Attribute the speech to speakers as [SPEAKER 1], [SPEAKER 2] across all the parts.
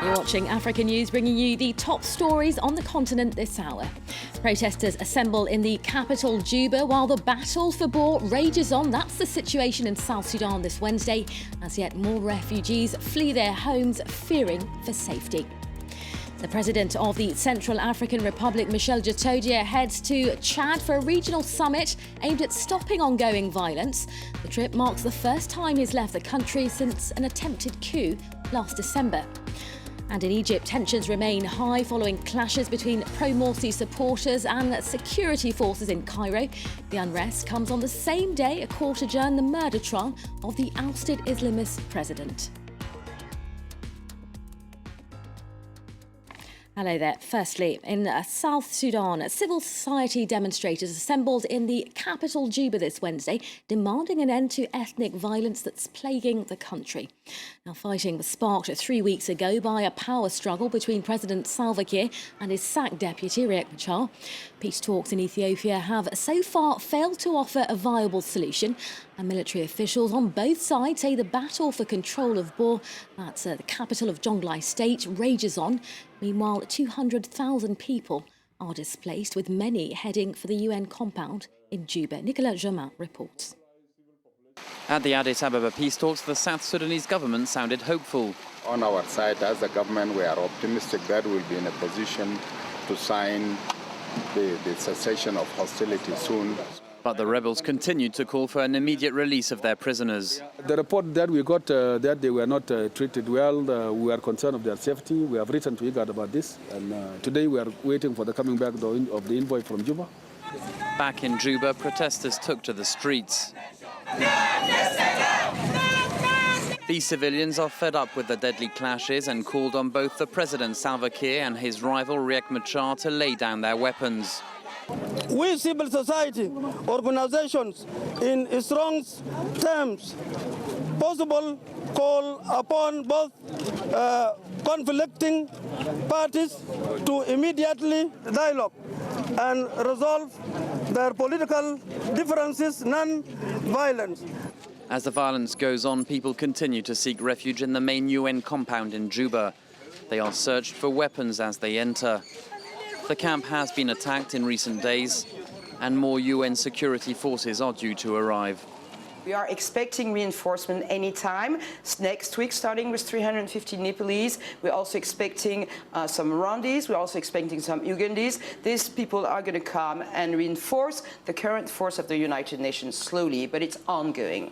[SPEAKER 1] You're watching Africa News, bringing you the top stories on the continent this hour. Protesters assemble in the capital, Juba, while the battle for Bor rages on. That's the situation in South Sudan this Wednesday, as yet more refugees flee their homes, fearing for safety. The president of the Central African Republic, Michel Djotodia, heads to Chad for a regional summit aimed at stopping ongoing violence. The trip marks the first time he's left the country since an attempted coup last December. And in Egypt, tensions remain high following clashes between pro-Morsi supporters and security forces in Cairo. The unrest comes on the same day a court adjourned the murder trial of the ousted Islamist president. Hello there. Firstly, in South Sudan, civil society demonstrators assembled in the capital Juba this Wednesday, demanding an end to ethnic violence that's plaguing the country. Now, fighting was sparked 3 weeks ago by a power struggle between President Salva Kiir and his sacked deputy, Riek Machar. Peace talks in Ethiopia have so far failed to offer a viable solution, and military officials on both sides say the battle for control of Bor, that's the capital of Jonglei state, rages on. Meanwhile, 200,000 people are displaced, with many heading for the UN compound in Juba. Nicolas Germain reports.
[SPEAKER 2] At the Addis Ababa peace talks, the South Sudanese government sounded hopeful.
[SPEAKER 3] On our side, as a government, we are optimistic that we'll be in a position to sign the cessation of hostility soon.
[SPEAKER 2] But the rebels continued to call for an immediate release of their prisoners.
[SPEAKER 4] The report that we got that they were not treated well, we are concerned of their safety. We have written to IGAD about this, and today we are waiting for the coming back of the envoy from Juba.
[SPEAKER 2] Back in Juba, protesters took to the streets. These civilians are fed up with the deadly clashes and called on both the President Salva Kiir and his rival Riek Machar to lay down their weapons.
[SPEAKER 5] We civil society organizations in strong terms possible call upon both conflicting parties to immediately dialogue and resolve their political differences non-violence.
[SPEAKER 2] As the violence goes on, people continue to seek refuge in the main UN compound in Juba. They are searched for weapons as they enter. The camp has been attacked in recent days, and more UN security forces are due to arrive.
[SPEAKER 6] We are expecting reinforcement anytime. Next week, starting with 350 Nepalese. We're also expecting some Rwandese. We're also expecting some Ugandese. These people are going to come and reinforce the current force of the United Nations slowly, but it's ongoing.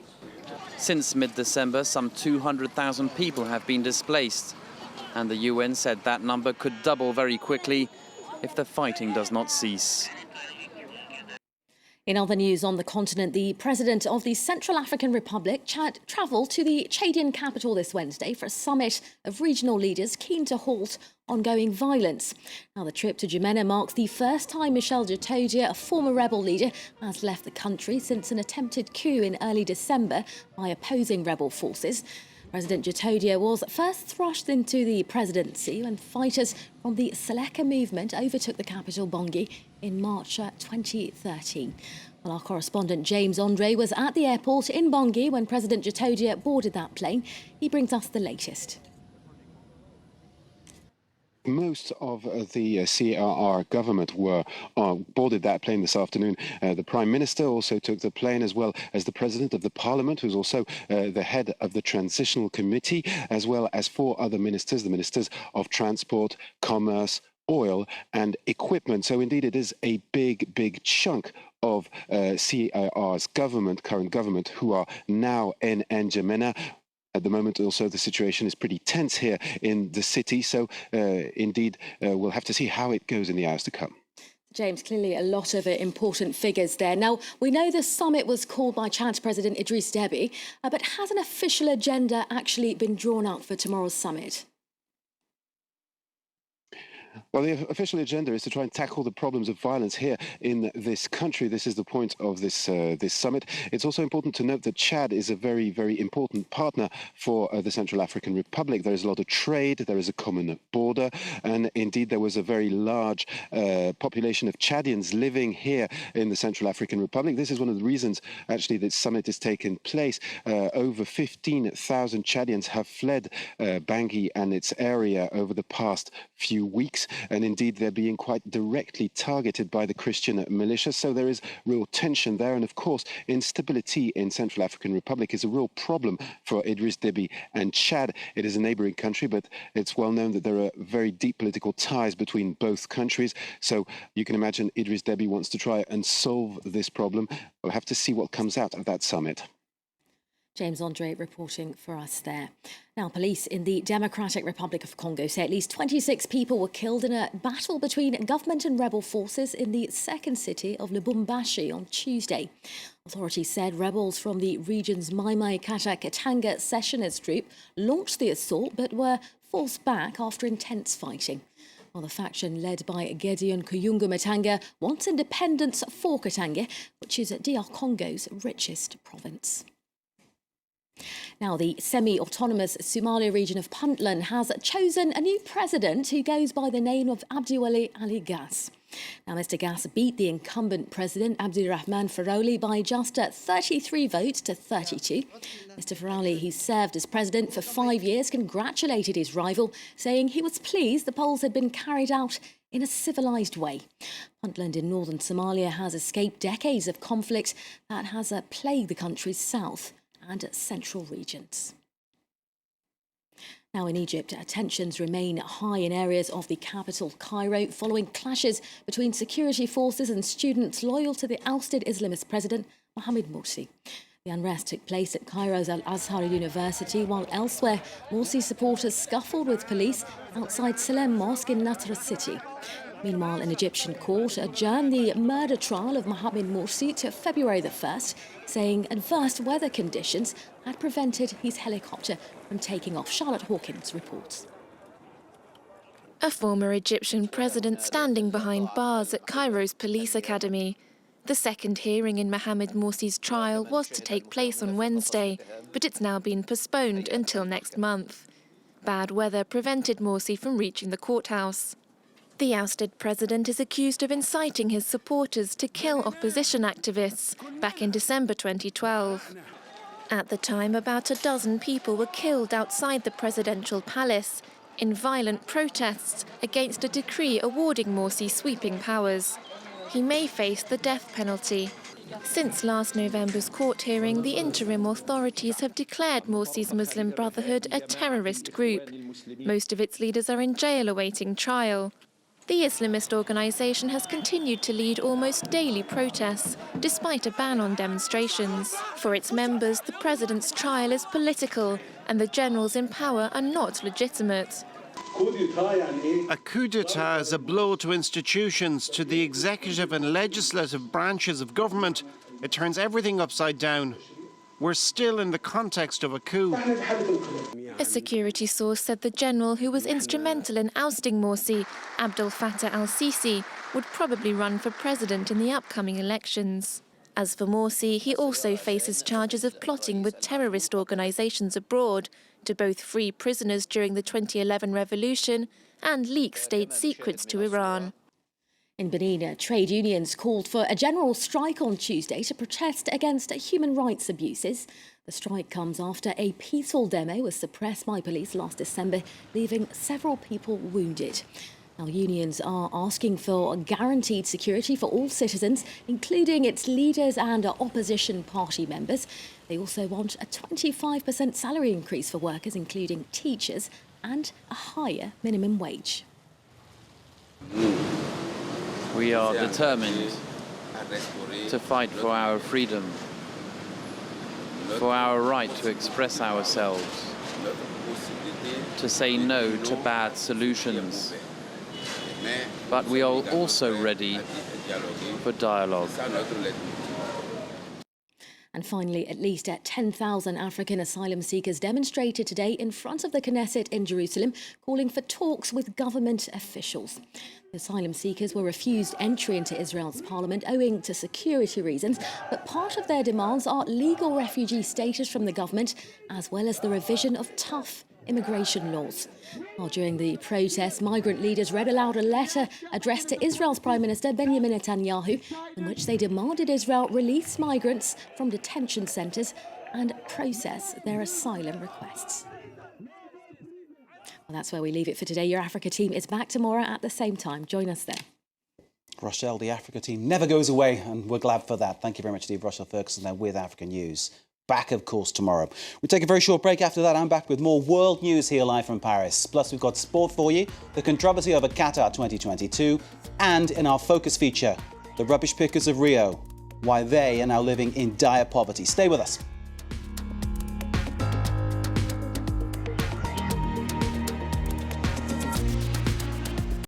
[SPEAKER 2] Since mid-December, some 200,000 people have been displaced, and the UN said that number could double very quickly if the fighting does not cease.
[SPEAKER 1] In other news on the continent, the president of the Central African Republic travelled to the Chadian capital this Wednesday for a summit of regional leaders keen to halt ongoing violence. Now, the trip to N'Djamena marks the first time Michel Djotodia, a former rebel leader, has left the country since an attempted coup in early December by opposing rebel forces. President Djotodia was first thrust into the presidency when fighters from the Seleka movement overtook the capital, Bangui, in March 2013. Well, our correspondent James Andre was at the airport in Bangui when President Djotodia boarded that plane. He brings us the latest.
[SPEAKER 7] Most of the CRR government boarded that plane this afternoon. The Prime Minister also took the plane, as well as the President of the Parliament, who's also the head of the Transitional Committee, as well as 4 other ministers, the Ministers of Transport, Commerce, Oil and Equipment. So indeed it is a big chunk of CRR's current government, who are now in N'Djamena. At the moment, also, the situation is pretty tense here in the city. So, indeed, we'll have to see how it goes in the hours to come.
[SPEAKER 1] James, clearly a lot of important figures there. Now, we know the summit was called by Chad's President Idriss Déby, but has an official agenda actually been drawn up for tomorrow's summit?
[SPEAKER 7] Well, the official agenda is to try and tackle the problems of violence here in this country. This is the point of this this summit. It's also important to note that Chad is a very, very important partner for the Central African Republic. There is a lot of trade, there is a common border, and indeed there was a very large population of Chadians living here in the Central African Republic. This is one of the reasons, actually, this summit is taking place. Over 15,000 Chadians have fled Bangui and its area over the past few weeks. And indeed, they're being quite directly targeted by the Christian militia. So there is real tension there. And of course, instability in Central African Republic is a real problem for Idriss Déby and Chad. It is a neighboring country, but it's well known that there are very deep political ties between both countries. So you can imagine Idriss Déby wants to try and solve this problem. We'll have to see what comes out of that summit.
[SPEAKER 1] James Andre reporting for us there. Now, police in the Democratic Republic of Congo say at least 26 people were killed in a battle between government and rebel forces in the second city of Lubumbashi on Tuesday. Authorities said rebels from the region's Mai Mai Kata Katanga secessionist group launched the assault but were forced back after intense fighting. While the faction led by Gideon Kuyungu Matanga wants independence for Katanga, which is DR Congo's richest province. Now, the semi-autonomous Somalia region of Puntland has chosen a new president who goes by the name of Abdiweli Ali Gas. Now, Mr Gas beat the incumbent president, Abdirahman Faroli, by just 33 votes to 32. Mr Faroli, who served as president for 5 years, congratulated his rival, saying he was pleased the polls had been carried out in a civilised way. Puntland in northern Somalia has escaped decades of conflict that has plagued the country's south and central regions. Now in Egypt, tensions remain high in areas of the capital, Cairo, following clashes between security forces and students loyal to the ousted Islamist president, Mohamed Morsi. The unrest took place at Cairo's Al-Azhar University, while elsewhere, Morsi supporters scuffled with police outside Salem Mosque in Nasr City. Meanwhile, an Egyptian court adjourned the murder trial of Mohamed Morsi to February the 1st, saying adverse weather conditions had prevented his helicopter from taking off. Charlotte Hawkins reports.
[SPEAKER 8] A former Egyptian president standing behind bars at Cairo's police academy. The second hearing in Mohamed Morsi's trial was to take place on Wednesday, but it's now been postponed until next month. Bad weather prevented Morsi from reaching the courthouse. The ousted president is accused of inciting his supporters to kill opposition activists back in December 2012. At the time, about a dozen people were killed outside the presidential palace in violent protests against a decree awarding Morsi sweeping powers. He may face the death penalty. Since last November's court hearing, the interim authorities have declared Morsi's Muslim Brotherhood a terrorist group. Most of its leaders are in jail awaiting trial. The Islamist organisation has continued to lead almost daily protests, despite a ban on demonstrations. For its members, the president's trial is political, and the generals in power are not legitimate.
[SPEAKER 9] A coup d'etat is a blow to institutions, to the executive and legislative branches of government. It turns everything upside down. We're still in the context of a coup.
[SPEAKER 8] A security source said the general who was instrumental in ousting Morsi, Abdel Fattah al-Sissi, would probably run for president in the upcoming elections. As for Morsi, he also faces charges of plotting with terrorist organisations abroad to both free prisoners during the 2011 revolution and leak state secrets to Iran.
[SPEAKER 1] In Benin, trade unions called for a general strike on Tuesday to protest against human rights abuses. The strike comes after a peaceful demo was suppressed by police last December, leaving several people wounded. Now, unions are asking for guaranteed security for all citizens, including its leaders and opposition party members. They also want a 25% salary increase for workers, including teachers, and a higher minimum wage.
[SPEAKER 2] We are determined to fight for our freedom, for our right to express ourselves, to say no to bad solutions. But we are also ready for dialogue.
[SPEAKER 1] And finally, at least 10,000 African asylum seekers demonstrated today in front of the Knesset in Jerusalem, calling for talks with government officials. The asylum seekers were refused entry into Israel's parliament owing to security reasons, but part of their demands are legal refugee status from the government, as well as the revision of tough immigration laws. While during the protests, migrant leaders read aloud a letter addressed to Israel's Prime Minister Benjamin Netanyahu, in which they demanded Israel release migrants from detention centres and process their asylum requests. Well, that's where we leave it for today. Your Africa team is back tomorrow at the same time. Join us then.
[SPEAKER 10] Rochelle, the Africa team never goes away, and we're glad for that. Thank you very much, Steve. Rochelle Ferguson there with Africa News. Back, of course, tomorrow. We take a very short break. After that, I'm back with more world news here live from Paris. Plus, we've got sport for you, the controversy over Qatar 2022, and in our focus feature, the rubbish pickers of Rio, why they are now living in dire poverty. Stay with us.